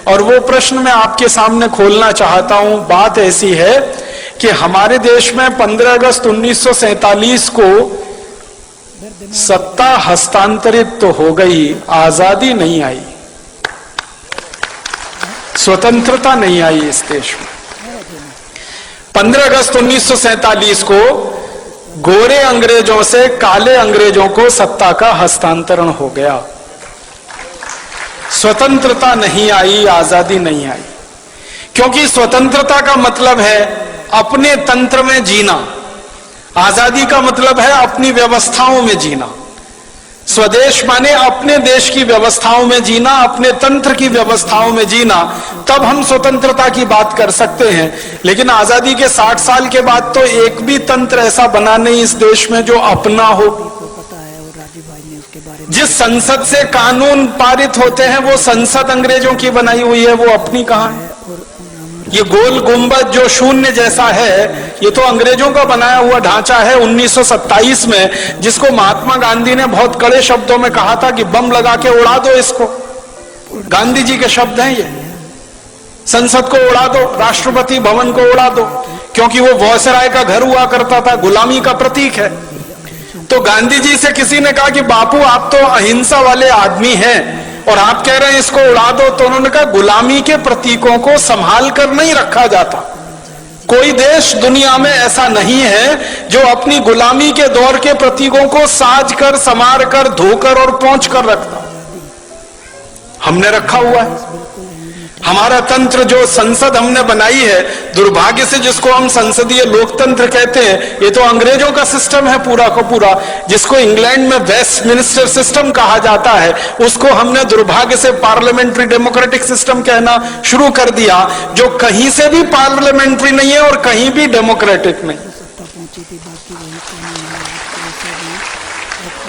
और वो प्रश्न मैं आपके सामने खोलना चाहता हूं। बात ऐसी है कि हमारे देश में 15 अगस्त 1947 को सत्ता हस्तांतरित तो हो गई, आजादी नहीं आई, स्वतंत्रता नहीं आई इस देश में। 15 अगस्त 1947 को गोरे अंग्रेजों से काले अंग्रेजों को सत्ता का हस्तांतरण हो गया। स्वतंत्रता नहीं आई, आजादी नहीं आई, क्योंकि स्वतंत्रता का मतलब है अपने तंत्र में जीना, आजादी का मतलब है अपनी व्यवस्थाओं में जीना। स्वदेश माने अपने देश की व्यवस्थाओं में जीना, अपने तंत्र की व्यवस्थाओं में जीना, तब हम स्वतंत्रता की बात कर सकते हैं। लेकिन आजादी के 60 साल के बाद तो एक भी तंत्र ऐसा बना नहीं इस देश में जो अपना हो। जिस संसद से कानून पारित होते हैं वो संसद अंग्रेजों की बनाई हुई है, वो अपनी कहां है। ये गोल गुंबद जो शून्य जैसा है, ये तो अंग्रेजों का बनाया हुआ ढांचा है 1927 में, जिसको महात्मा गांधी ने बहुत कड़े शब्दों में कहा था कि बम लगा के उड़ा दो इसको। गांधी जी के शब्द हैं ये। संसद को उड़ा दो, राष्ट्रपति भवन को उड़ा दो, क्योंकि वो वॉयसराय का घर हुआ करता था, गुलामी का प्रतीक है। तो गांधी जी से किसी ने कहा कि बापू आप तो अहिंसा वाले आदमी हैं और आप कह रहे हैं इसको उड़ा दो, तो उन्होंने कहा गुलामी के प्रतीकों को संभाल कर नहीं रखा जाता। कोई देश दुनिया में ऐसा नहीं है जो अपनी गुलामी के दौर के प्रतीकों को साज कर, संवार कर, धोकर और पोंछ कर रखता। हमने रखा हुआ है। हमारा तंत्र जो संसद हमने बनाई है, दुर्भाग्य से जिसको हम संसदीय लोकतंत्र कहते हैं, ये तो अंग्रेजों का सिस्टम है पूरा का पूरा, जिसको इंग्लैंड में वेस्टमिनिस्टर सिस्टम कहा जाता है, उसको हमने दुर्भाग्य से पार्लियामेंट्री डेमोक्रेटिक सिस्टम कहना शुरू कर दिया, जो कहीं से भी पार्लियामेंट्री नहीं है और कहीं भी डेमोक्रेटिक नहीं।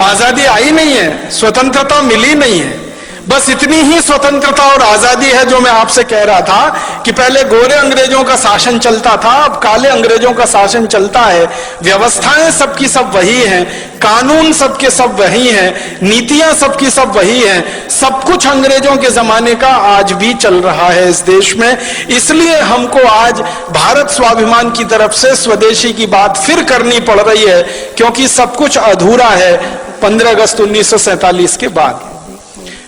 आजादी आई नहीं है, स्वतंत्रता मिली नहीं है। बस इतनी ही स्वतंत्रता और आजादी है जो मैं आपसे कह रहा था कि पहले गोरे अंग्रेजों का शासन चलता था, अब काले अंग्रेजों का शासन चलता है। व्यवस्थाएं सबकी सब वही हैं, कानून सबके सब वही हैं, नीतियां सबकी सब वही हैं। सब कुछ अंग्रेजों के जमाने का आज भी चल रहा है इस देश में। इसलिए हमको आज भारत स्वाभिमान की तरफ से स्वदेशी की बात फिर करनी पड़ रही है, क्योंकि सब कुछ अधूरा है 15 अगस्त 1947 के बाद।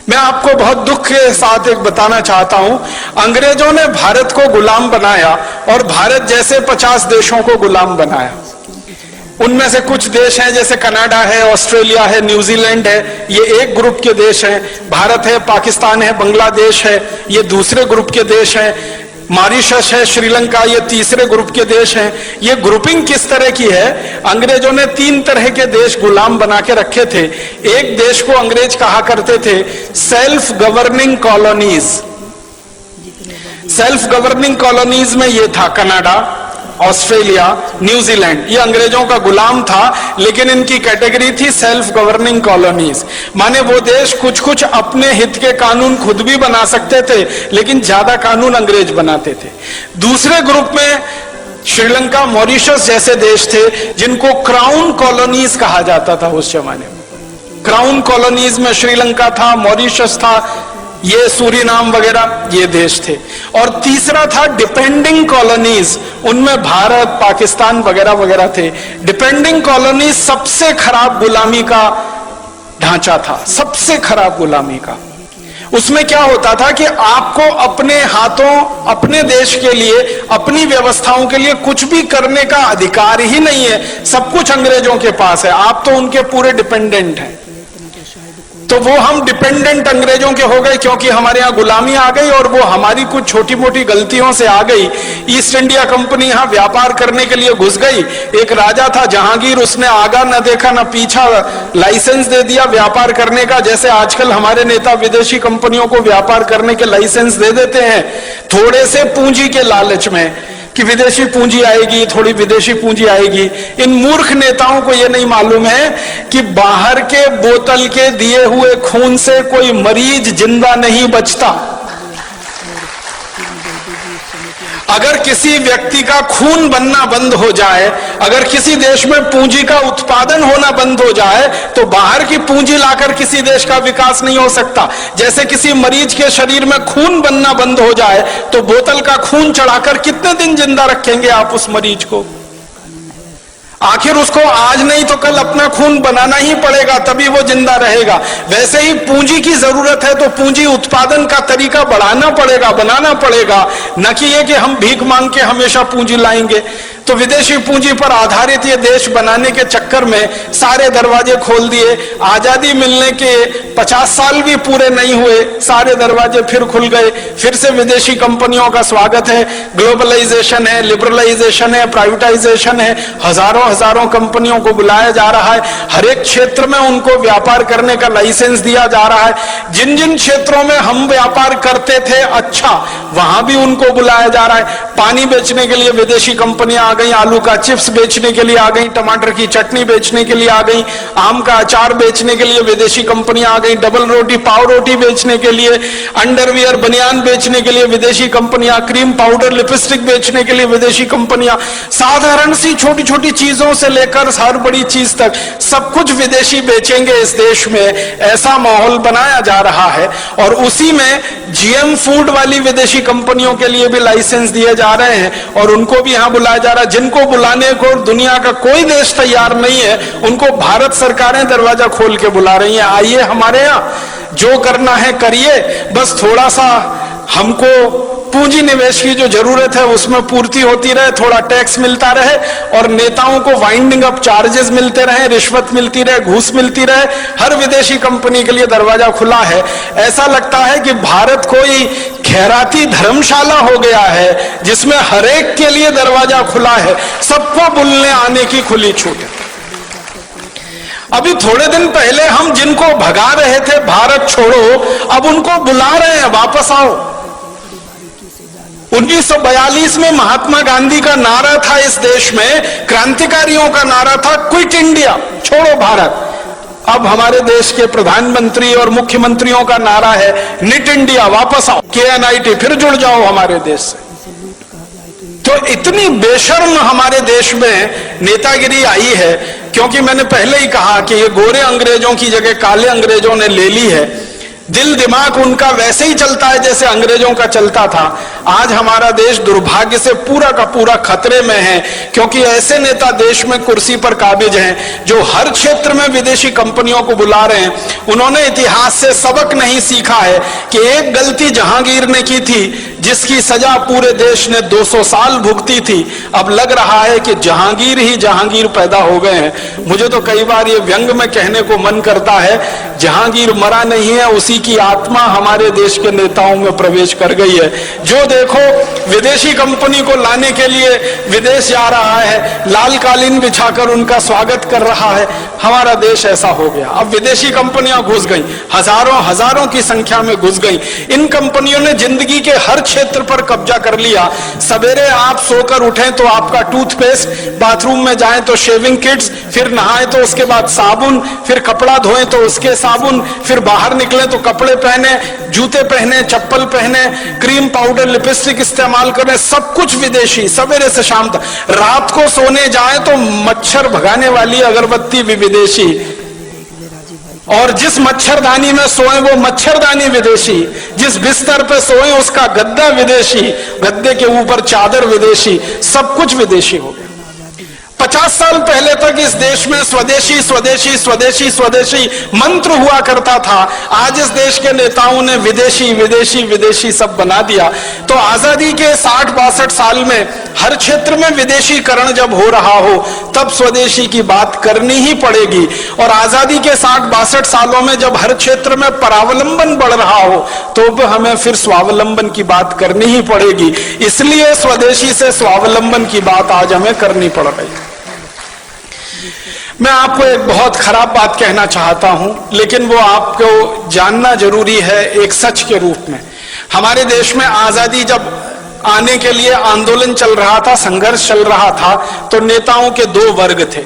मैं आपको बहुत दुख के साथ एक बताना चाहता हूं, अंग्रेजों ने भारत को गुलाम बनाया और भारत जैसे 50 देशों को गुलाम बनाया। उनमें से कुछ देश हैं जैसे कनाडा है, ऑस्ट्रेलिया है, न्यूजीलैंड है, ये एक ग्रुप के देश हैं। भारत है, पाकिस्तान है, बांग्लादेश है, ये दूसरे ग्रुप के देश हैं। मॉरिशस है, श्रीलंका, ये तीसरे ग्रुप के देश हैं। ये ग्रुपिंग किस तरह की है? अंग्रेजों ने 3 तरह के देश गुलाम बना के रखे थे। एक देश को अंग्रेज कहा करते थे self governing colonies. Self governing colonies में ये था कनाडा, ऑस्ट्रेलिया, न्यूजीलैंड, ये अंग्रेजों का गुलाम था, लेकिन इनकी कैटेगरी थी सेल्फ गवर्निंग कॉलोनीज। माने वो देश कुछ कुछ अपने हित के कानून खुद भी बना सकते थे, लेकिन ज्यादा कानून अंग्रेज बनाते थे। दूसरे ग्रुप में श्रीलंका, मॉरिशस जैसे देश थे, जिनको क्राउन कॉलोनीज कहा जाता था उस जमाने में। क्राउन कॉलोनीज में श्रीलंका था, मॉरिशस था, ये सूरीनाम वगैरह ये देश थे। और तीसरा था डिपेंडिंग कॉलोनीज, उनमें भारत, पाकिस्तान वगैरह वगैरह थे। डिपेंडिंग कॉलोनीज सबसे खराब गुलामी का ढांचा था, सबसे खराब गुलामी का। उसमें क्या होता था कि आपको अपने हाथों, अपने देश के लिए, अपनी व्यवस्थाओं के लिए कुछ भी करने का अधिकार ही नहीं है। सब कुछ अंग्रेजों के पास है, आप तो उनके पूरे डिपेंडेंट हैं। तो वो हम डिपेंडेंट अंग्रेजों के हो गए, क्योंकि हमारे यहाँ गुलामी आ गई और वो हमारी कुछ छोटी मोटी गलतियों से आ गई। ईस्ट इंडिया कंपनी यहाँ व्यापार करने के लिए घुस गई। एक राजा था जहांगीर, उसने आगा न देखा न पीछा, लाइसेंस दे दिया व्यापार करने का। जैसे आजकल हमारे नेता विदेशी कंपनियों को व्यापार करने के लाइसेंस दे देते हैं, थोड़े से पूंजी के लालच में कि विदेशी पूंजी आएगी, थोड़ी विदेशी पूंजी आएगी। इन मूर्ख नेताओं को यह नहीं मालूम है कि बाहर के बोतल के दिए हुए खून से कोई मरीज जिंदा नहीं बचता। अगर किसी व्यक्ति का खून बनना बंद हो जाए, अगर किसी देश में पूंजी का उत्पादन होना बंद हो जाए, तो बाहर की पूंजी लाकर किसी देश का विकास नहीं हो सकता। जैसे किसी मरीज के शरीर में खून बनना बंद हो जाए, तो बोतल का खून चढ़ाकर कितने दिन जिंदा रखेंगे आप उस मरीज को? आखिर उसको आज नहीं तो कल अपना खून बनाना ही पड़ेगा, तभी वो जिंदा रहेगा। वैसे ही पूंजी की जरूरत है, तो पूंजी उत्पादन का तरीका बढ़ाना पड़ेगा, बनाना पड़ेगा, न कि ये कि हम भीख मांग के हमेशा पूंजी लाएंगे। तो विदेशी पूंजी पर आधारित ये देश बनाने के चक्कर में सारे दरवाजे खोल दिए। आजादी मिलने के 50 साल भी पूरे नहीं हुए, सारे दरवाजे फिर खुल गए। फिर से विदेशी कंपनियों का स्वागत है, ग्लोबलाइजेशन है, लिबरलाइजेशन है, प्राइवेटाइजेशन है, हजारों कंपनियों को बुलाया जा रहा है। हर एक क्षेत्र में उनको व्यापार करने का लाइसेंस दिया जा रहा है। जिन जिन क्षेत्रों में हम व्यापार करते थे अच्छा, वहां भी उनको बुलाया जा रहा है। पानी बेचने के लिए विदेशी कंपनियां आ गई, आलू का चिप्स बेचने के लिए आ गई, टमाटर की चटनी बेचने के लिए आ गई, आम का अचार बेचने के लिए विदेशी कंपनियां आ गई, डबल रोटी पाव रोटी बेचने के लिए, अंडरवियर बनियान बेचने के लिए विदेशी कंपनियां, क्रीम पाउडर लिपस्टिक बेचने के लिए विदेशी कंपनियां, साधारण सी छोटी छोटी चीजों से लेकर हर बड़ी चीज तक सब कुछ विदेशी बेचेंगे इस देश में, ऐसा माहौल बनाया जा रहा है। और उसी में जीएम फूड वाली विदेशी कंपनियों के लिए भी लाइसेंस दिए जा रहे हैं और उनको भी यहां बुलाया जा रहा है। जिनको बुलाने को दुनिया का कोई देश तैयार नहीं है, उनको भारत सरकारें दरवाजा खोल के बुला रही हैं, आइए हमारे यहां, जो करना है करिए, बस थोड़ा सा हमको पूंजी निवेश की जो जरूरत है उसमें पूर्ति होती रहे, थोड़ा टैक्स मिलता रहे और नेताओं को वाइंडिंग अप चार्जेस मिलते रहे, रिश्वत मिलती रहे, घूस मिलती रहे। हर विदेशी कंपनी के लिए दरवाजा खुला है। ऐसा लगता है कि भारत कोई खैराती धर्मशाला हो गया है जिसमें हर एक के लिए दरवाजा खुला है, सबको बुलने आने की खुली छूट है। अभी थोड़े दिन पहले हम जिनको भगा रहे थे भारत छोड़ो, अब उनको बुला रहे हैं वापस आओ। 1942 में महात्मा गांधी का नारा था इस देश में, क्रांतिकारियों का नारा था क्विट इंडिया, छोड़ो भारत। अब हमारे देश के प्रधानमंत्री और मुख्यमंत्रियों का नारा है निट इंडिया, वापस आओ, KNIT, फिर जुड़ जाओ हमारे देश से। तो इतनी बेशर्म हमारे देश में नेतागिरी आई है, क्योंकि मैंने पहले ही कहा कि ये गोरे अंग्रेजों की जगह काले अंग्रेजों ने ले ली है। दिल दिमाग उनका वैसे ही चलता है जैसे अंग्रेजों का चलता था। आज हमारा देश दुर्भाग्य से पूरा का पूरा खतरे में है, क्योंकि ऐसे नेता देश में कुर्सी पर काबिज हैं जो हर क्षेत्र में विदेशी कंपनियों को बुला रहे हैं। उन्होंने इतिहास से सबक नहीं सीखा है कि एक गलती जहांगीर ने की थी जिसकी सजा पूरे देश ने 200 साल भुगती थी। अब लग रहा है कि जहांगीर ही जहांगीर पैदा हो गए हैं। मुझे तो कई बार ये व्यंग में कहने को मन करता है, जहांगीर मरा नहीं है, उसी की आत्मा हमारे देश के नेताओं में प्रवेश कर गई है। जो देखो विदेशी कंपनी को लाने के लिए विदेश जा रहा है, लाल कालीन बिछाकर उनका स्वागत कर रहा है। हमारा देश ऐसा हो गया। अब विदेशी कंपनियां घुस गई, हजारों की संख्या में घुस गई। इन कंपनियों ने जिंदगी के हर क्षेत्र पर कब्जा कर लिया। सवेरे आप सोकर उठें तो आपका टूथपेस्ट, बाथरूम में जाएं तो शेविंग किट्स, फिर नहाएं तो उसके बाद साबुन, फिर कपड़ा धोएं तो उसके साबुन, फिर बाहर निकले तो कपड़े पहने, जूते पहने, चप्पल पहने, क्रीम पाउडर लिपस्टिक इस्तेमाल करें, सब कुछ विदेशी। सवेरे से शाम तक, रात को सोने जाए तो मच्छर भगाने वाली अगरबत्ती भी विदेशी, और जिस मच्छरदानी में सोए वो मच्छरदानी विदेशी, जिस बिस्तर पे सोए उसका गद्दा विदेशी, गद्दे के ऊपर चादर विदेशी, सब कुछ विदेशी हो गया। 50 साल पहले तक इस देश में स्वदेशी स्वदेशी स्वदेशी स्वदेशी मंत्र हुआ करता था। आज इस देश के नेताओं ने विदेशी विदेशी विदेशी सब बना दिया। तो आजादी के 60-62 साल में हर क्षेत्र में विदेशीकरण जब हो रहा हो, तब स्वदेशी की बात करनी ही पड़ेगी। और आजादी के 60-62 सालों में जब हर क्षेत्र में परावलंबन बढ़ रहा हो, तो हमें फिर स्वावलंबन की बात करनी ही पड़ेगी। इसलिए स्वदेशी से स्वावलंबन की बात आज हमें करनी पड़ रही है। मैं आपको एक बहुत खराब बात कहना चाहता हूं, लेकिन वो आपको जानना जरूरी है एक सच के रूप में। हमारे देश में आजादी जब आने के लिए आंदोलन चल रहा था, संघर्ष चल रहा था, तो नेताओं के 2 वर्ग थे।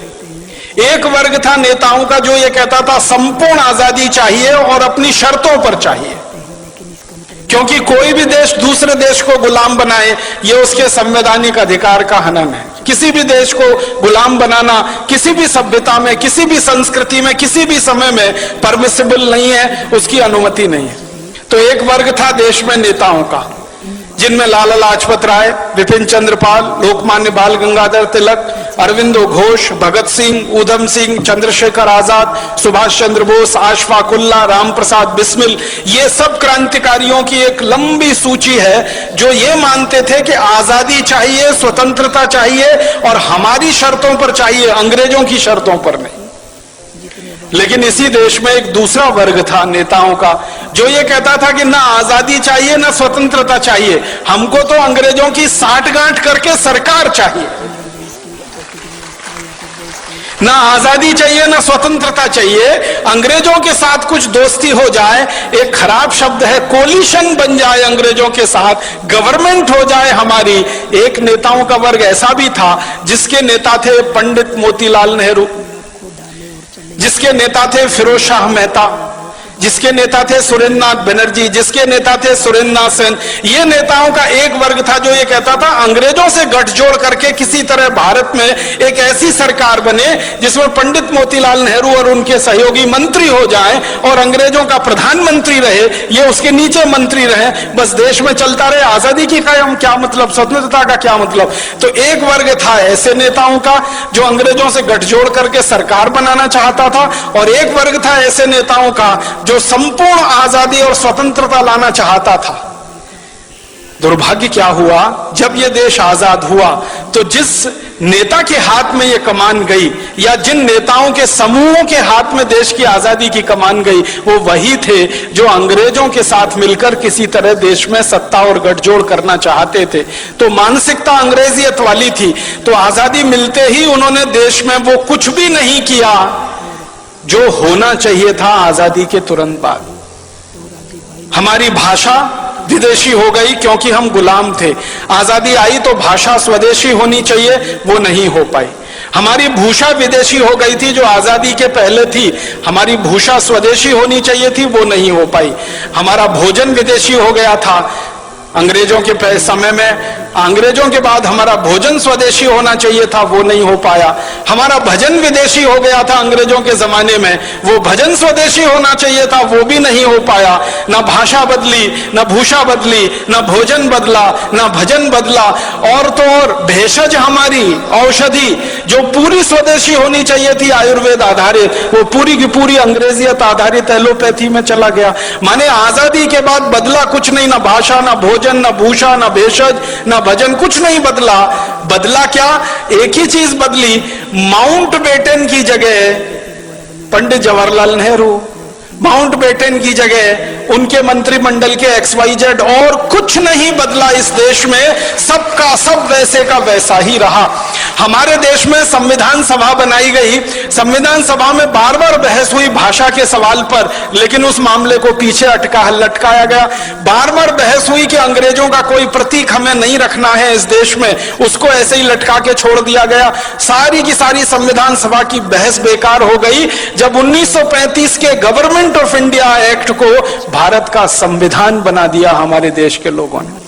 एक वर्ग था नेताओं का जो ये कहता था संपूर्ण आजादी चाहिए और अपनी शर्तों पर चाहिए। क्योंकि कोई भी देश दूसरे देश को गुलाम बनाए ये उसके संवैधानिक अधिकार का हनन है। किसी भी देश को गुलाम बनाना किसी भी सभ्यता में, किसी भी संस्कृति में, किसी भी समय में परमिसिबल नहीं है, उसकी अनुमति नहीं है। तो एक वर्ग था देश में नेताओं का, जिनमें लाला लाजपत राय, विपिन चंद्र पाल, लोकमान्य बाल गंगाधर तिलक, अरविंदो घोष, भगत सिंह, ऊधम सिंह, चंद्रशेखर आजाद, सुभाष चंद्र बोस, अशफाक उल्लाह, राम प्रसाद बिस्मिल, ये सब क्रांतिकारियों की एक लंबी सूची है जो ये मानते थे कि आजादी चाहिए, स्वतंत्रता चाहिए और हमारी शर्तों पर चाहिए, अंग्रेजों की शर्तों पर नहीं। लेकिन इसी देश में एक दूसरा वर्ग था नेताओं का जो ये कहता था कि ना आजादी चाहिए ना स्वतंत्रता चाहिए, हमको तो अंग्रेजों की साठगांठ करके सरकार चाहिए। ना आजादी चाहिए ना स्वतंत्रता चाहिए, अंग्रेजों के साथ कुछ दोस्ती हो जाए, एक खराब शब्द है, कोलिशन बन जाए अंग्रेजों के साथ, गवर्नमेंट हो जाए हमारी। एक नेताओं का वर्ग ऐसा भी था जिसके नेता थे पंडित मोतीलाल नेहरू, जिसके नेता थे फिरोज शाह मेहता, जिसके नेता थे सुरेंद्र नाथ बनर्जी, जिसके नेता थे सुरेंद्र नाथ सेन। ये नेताओं का एक वर्ग था जो ये कहता था अंग्रेजों से गठजोड़ करके किसी तरह भारत में एक ऐसी सरकार बने जिसमें पंडित मोतीलाल नेहरू और उनके सहयोगी मंत्री हो जाएं और अंग्रेजों का प्रधानमंत्री रहे, ये उसके नीचे मंत्री रहे, बस देश में चलता रहे। आजादी की क्या मतलब, स्वतंत्रता का क्या मतलब। तो एक वर्ग था ऐसे नेताओं का जो अंग्रेजों से गठजोड़ करके सरकार बनाना चाहता था, और एक वर्ग था ऐसे नेताओं का जो संपूर्ण आजादी और स्वतंत्रता लाना चाहता था। दुर्भाग्य क्या हुआ, जब यह देश आजाद हुआ तो जिस नेता के हाथ में यह कमान गई या जिन नेताओं के समूहों के हाथ में देश की आजादी की कमान गई, वो वही थे जो अंग्रेजों के साथ मिलकर किसी तरह देश में सत्ता और गठजोड़ करना चाहते थे। तो मानसिकता अंग्रेजियत वाली थी। तो आजादी मिलते ही उन्होंने देश में वो कुछ भी नहीं किया जो होना चाहिए था आजादी के तुरंत बाद। हमारी भाषा विदेशी हो गई क्योंकि हम गुलाम थे। आजादी आई तो भाषा स्वदेशी होनी चाहिए, वो नहीं हो पाई। हमारी भूषा विदेशी हो गई थी जो आजादी के पहले थी, हमारी भूषा स्वदेशी होनी चाहिए थी, वो नहीं हो पाई। हमारा भोजन विदेशी हो गया था अंग्रेजों के समय में, अंग्रेजों के बाद हमारा भोजन स्वदेशी होना चाहिए था, वो नहीं हो पाया। हमारा भजन विदेशी हो गया था अंग्रेजों के जमाने में, वो भजन स्वदेशी होना चाहिए था, वो भी नहीं हो पाया। ना भाषा बदली, ना भूषा बदली, ना भोजन बदला, ना भजन बदला। और तो और भेषज हमारी औषधि जो पूरी स्वदेशी होनी चाहिए थी आयुर्वेद आधारित, वो पूरी की पूरी अंग्रेजियत आधारित एलोपैथी में चला गया। माने आजादी के बाद बदला कुछ नहीं, ना भाषा, ना भोजन, ना भूषा, ना भेषज, ना भजन, कुछ नहीं बदला। बदला क्या, एक ही चीज बदली, माउंटबेटन की जगह पंडित जवाहरलाल नेहरू, माउंटबेटन की जगह उनके मंत्रिमंडल के XYZ, और कुछ नहीं बदला इस देश में। सबका सब वैसे का वैसा ही रहा। हमारे देश में संविधान सभा बनाई गई, संविधान सभा में बार बार बहस हुई भाषा के सवाल पर, लेकिन उस मामले को पीछे लटकाया गया। बार बार बहस हुई कि अंग्रेजों का कोई प्रतीक हमें नहीं रखना है इस देश में, उसको ऐसे ही लटका के छोड़ दिया गया। सारी की सारी संविधान सभा की बहस बेकार हो गई जब 1935 के गवर्नमेंट ऑफ इंडिया एक्ट को भारत का संविधान बना दिया हमारे देश के लोगों ने।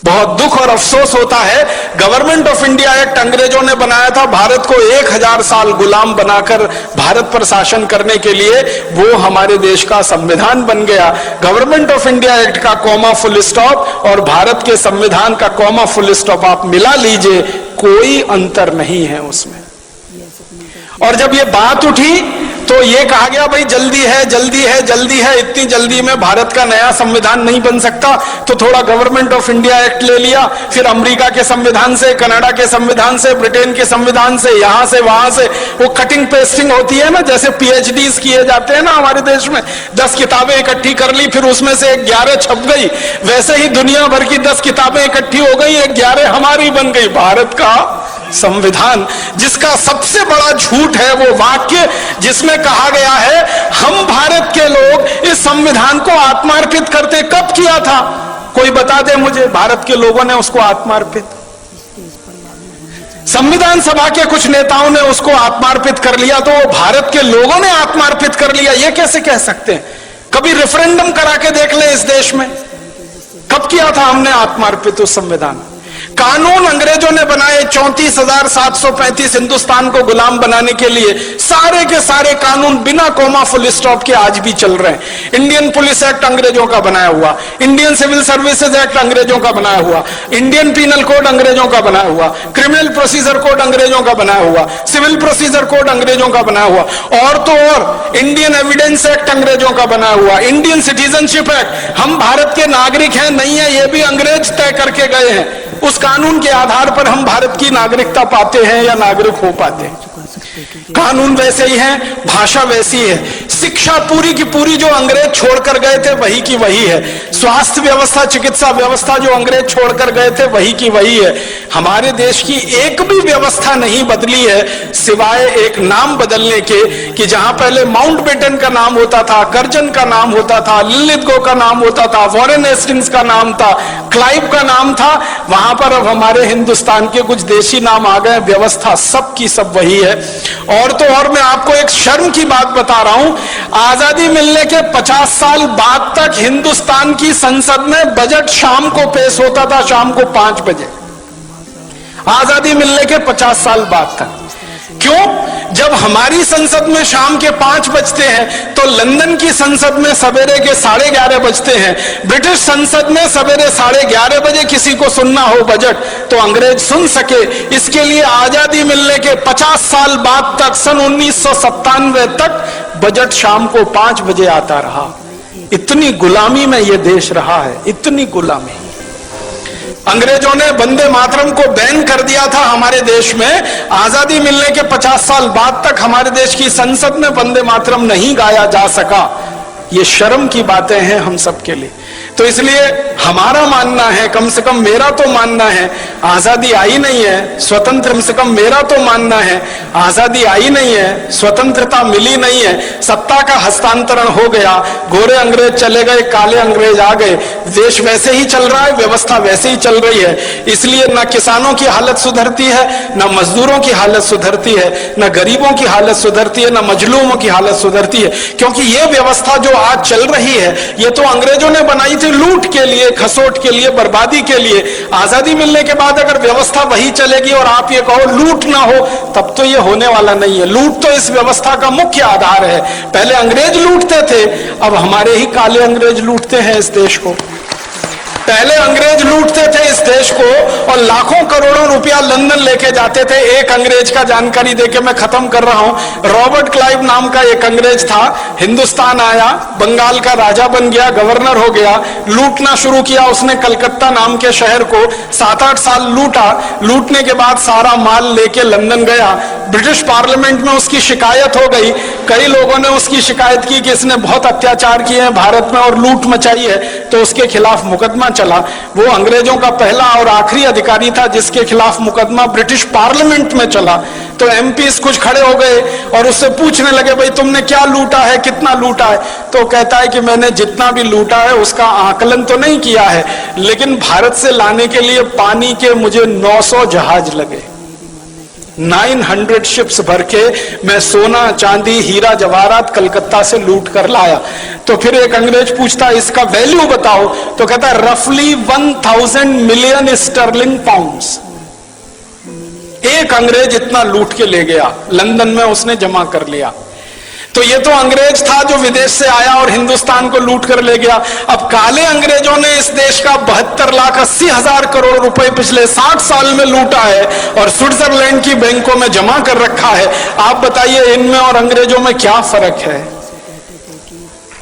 बहुत दुख और अफसोस होता है, गवर्नमेंट ऑफ इंडिया एक्ट अंग्रेजों ने बनाया था भारत को 1000 साल गुलाम बनाकर भारत पर शासन करने के लिए, वो हमारे देश का संविधान बन गया। गवर्नमेंट ऑफ इंडिया एक्ट का कॉमा फुल स्टॉप और भारत के संविधान का कॉमा फुल स्टॉप आप मिला लीजिए, कोई अंतर नहीं है उसमें। और जब ये बात उठी तो ये कहा गया भाई जल्दी है, जल्दी है, जल्दी है, इतनी जल्दी में भारत का नया संविधान नहीं बन सकता, तो थोड़ा गवर्नमेंट ऑफ इंडिया एक्ट ले लिया, फिर अमेरिका के संविधान से, कनाडा के संविधान से, ब्रिटेन के संविधान से, यहां से वहां से, वो कटिंग पेस्टिंग होती है ना, जैसे PhDs किए जाते हैं ना हमारे देश में। 10 किताबें इकट्ठी कर ली, फिर उसमें से 11 छप गई, वैसे ही दुनिया भर की 10 किताबें इकट्ठी हो गई, 11 हमारी बन गई। भारत का संविधान, जिसका सबसे बड़ा झूठ है वो वाक्य जिसमें कहा गया है हम भारत के लोग इस संविधान को आत्मार्पित करते। कब किया था कोई बता दे मुझे, भारत के लोगों ने उसको आत्मार्पित? संविधान सभा के कुछ नेताओं ने उसको आत्मार्पित कर लिया, तो वो भारत के लोगों ने आत्मार्पित कर लिया, ये कैसे कह सकते हैं? कभी रेफरेंडम करा के देख ले इस देश में, कब किया था हमने आत्मार्पित उस संविधान? कानून अंग्रेजों ने बनाए 34,735 हिंदुस्तान को गुलाम बनाने के लिए, सारे के सारे कानून बिना कोमा फुल स्टॉप के आज भी चल रहे हैं। इंडियन पुलिस एक्ट अंग्रेजों का बनाया हुआ, इंडियन सिविल सर्विसेज एक्ट अंग्रेजों का बनाया हुआ, इंडियन पीनल कोड अंग्रेजों का बनाया हुआ, क्रिमिनल प्रोसीजर कोड अंग्रेजों का बनाया हुआ, सिविल प्रोसीजर कोड अंग्रेजों का बनाया हुआ, और तो और इंडियन एविडेंस एक्ट अंग्रेजों का बनाया हुआ, इंडियन सिटीजनशिप एक्ट। हम भारत के नागरिक हैं नहीं है, ये भी अंग्रेज तय करके गए हैं। उस कानून के आधार पर हम भारत की नागरिकता पाते हैं या नागरिक हो पाते हैं। कानून वैसे ही है, भाषा वैसी है, शिक्षा पूरी की पूरी जो अंग्रेज छोड़कर गए थे वही की वही है, स्वास्थ्य व्यवस्था, चिकित्सा व्यवस्था जो अंग्रेज छोड़कर गए थे वही की वही है। हमारे देश की एक भी व्यवस्था नहीं बदली है सिवाय एक नाम बदलने के, कि जहां पहले माउंटबेटन का नाम होता था, कर्जन का नाम होता था, लिलिथगो का नाम होता था, वॉरेन हेस्टिंग्स का नाम था, क्लाइव का नाम था, वहां पर अब हमारे हिंदुस्तान के कुछ देशी नाम आ गए। व्यवस्था सब की सब वही है। और तो और मैं आपको एक शर्म की बात बता रहा हूं, आजादी मिलने के 50 साल बाद तक हिंदुस्तान की संसद में बजट शाम को पेश होता था, शाम को 5 बजे। आजादी मिलने के 50 साल बाद तक। क्यों? जब हमारी संसद में शाम के 5 बजते हैं तो लंदन की संसद में सवेरे के 11:30 बजते हैं। ब्रिटिश संसद में सवेरे 11:30 बजे किसी को सुनना हो बजट तो अंग्रेज सुन सके, इसके लिए आजादी मिलने के 50 साल बाद तक, सन 1997 तक बजट शाम को 5 बजे आता रहा। इतनी गुलामी में यह देश रहा है, इतनी गुलामी। अंग्रेजों ने वंदे मातरम को बैन कर दिया था हमारे देश में। आजादी मिलने के 50 साल बाद तक हमारे देश की संसद में वंदे मातरम नहीं गाया जा सका। ये शर्म की बातें हैं हम सबके लिए। तो इसलिए हमारा मानना है, कम से कम मेरा तो मानना है, आजादी आई नहीं है, स्वतंत्र, कम से कम मेरा तो मानना है, आजादी आई नहीं है, स्वतंत्रता मिली नहीं है, सत्ता का हस्तांतरण हो गया, गोरे अंग्रेज चले गए, काले अंग्रेज आ गए, देश वैसे ही चल रहा है, व्यवस्था वैसे ही चल रही है। इसलिए न किसानों की हालत सुधरती है, न मजदूरों की हालत सुधरती है, न गरीबों की हालत सुधरती है, न मजलूमों की हालत सुधरती है। क्योंकि ये व्यवस्था जो आज चल रही है, ये तो अंग्रेजों ने बनाई थी लूट के लिए, खसोट के लिए, बर्बादी के लिए। आजादी मिलने के बाद अगर व्यवस्था वही चलेगी और आप ये कहो लूट ना हो, तब तो ये होने वाला नहीं है। लूट तो इस व्यवस्था का मुख्य आधार है। पहले अंग्रेज लूटते थे, अब हमारे ही काले अंग्रेज लूटते हैं इस देश को। पहले अंग्रेज लूटते थे इस देश को और लाखों करोड़ों रुपया लंदन लेके जाते थे। एक अंग्रेज का जानकारी देके मैं खत्म कर रहा हूं। रॉबर्ट क्लाइव नाम का एक अंग्रेज था, हिंदुस्तान आया, बंगाल का राजा बन गया, गवर्नर हो गया, लूटना शुरू किया उसने कलकत्ता नाम के शहर को। 7-8 साल लूटा, लूटने के बाद सारा माल लेके लंदन गया। ब्रिटिश पार्लियामेंट में उसकी शिकायत हो गई। कई लोगों ने उसकी शिकायत की कि इसने बहुत अत्याचार किए हैं भारत में और लूट मचाई है, तो उसके खिलाफ मुकदमा चला। वो अंग्रेजों का पहला और आखिरी अधिकारी था जिसके खिलाफ मुकदमा ब्रिटिश पार्लियामेंट में चला। तो एमपीस कुछ खड़े हो गए और उससे पूछने लगे, भाई तुमने क्या लूटा है, कितना लूटा है? तो कहता है कि मैंने जितना भी लूटा है उसका आकलन तो नहीं किया है, लेकिन भारत से लाने के लिए पानी के मुझे 900 जहाज लगे, 900 शिप्स भर के मैं सोना, चांदी, हीरा जवाहरात कलकत्ता से लूट कर लाया। तो फिर एक अंग्रेज पूछता इसका वैल्यू बताओ, तो कहता है रफली 1000 मिलियन स्टर्लिंग पाउंड्स। एक अंग्रेज इतना लूट के ले गया, लंदन में उसने जमा कर लिया। तो ये तो अंग्रेज था जो विदेश से आया और हिंदुस्तान को लूट कर ले गया। अब काले अंग्रेजों ने इस देश का 72,80,000 करोड़ रुपए पिछले 60 साल में लूटा है और स्विट्जरलैंड की बैंकों में जमा कर रखा है। आप बताइए इनमें और अंग्रेजों में क्या फर्क है?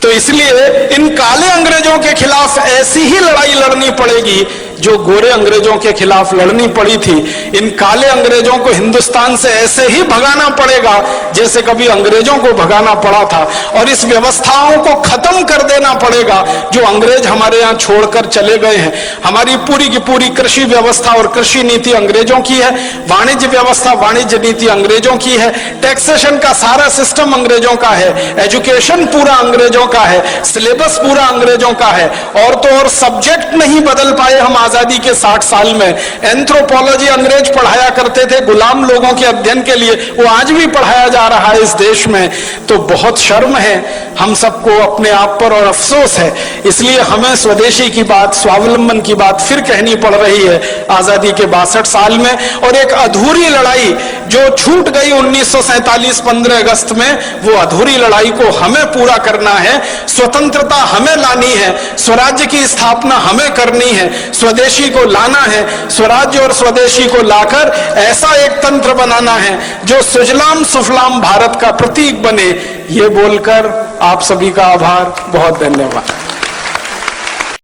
तो इसलिए इन काले अंग्रेजों के खिलाफ ऐसी ही लड़ाई लड़नी पड़ेगी जो गोरे अंग्रेजों के खिलाफ लड़नी पड़ी थी। इन काले अंग्रेजों को हिंदुस्तान से ऐसे ही भगाना पड़ेगा जैसे कभी अंग्रेजों को भगाना पड़ा था, और इस व्यवस्थाओं को खत्म कर देना पड़ेगा जो अंग्रेज हमारे यहाँ छोड़कर चले गए हैं। हमारी पूरी की पूरी कृषि व्यवस्था और कृषि नीति अंग्रेजों की है, वाणिज्य व्यवस्था, वाणिज्य नीति अंग्रेजों की है, टैक्सेशन का सारा सिस्टम अंग्रेजों का है, एजुकेशन पूरा अंग्रेजों का है, सिलेबस पूरा अंग्रेजों का है, और तो और सब्जेक्ट नहीं बदल पाए हम आजादी के 60 साल में। एंथ्रोपोलॉजी अंग्रेज पढ़ाया करते थे गुलाम लोगों के अध्ययन के लिए, वो आज भी पढ़ाया जा रहा है इस देश में। तो बहुत शर्म है हम सबको अपने आप पर और अफसोस है, इसलिए हमें स्वदेशी की बात, स्वावलंबन की बात फिर कहनी पड़ रही है आजादी के 62 साल में। और एक अधूरी लड़ाई जो छूट गई 1947 15 अगस्त में, वो अधूरी लड़ाई को हमें पूरा करना है। स्वतंत्रता हमें लानी है, स्वराज्य की स्थापना हमें करनी है, स्वदेशी को लाना है, स्वराज्य और स्वदेशी को लाकर ऐसा एक तंत्र बनाना है जो सुजलाम सुफलाम भारत का प्रतीक बने। ये बोलकर आप सभी का आभार, बहुत धन्यवाद।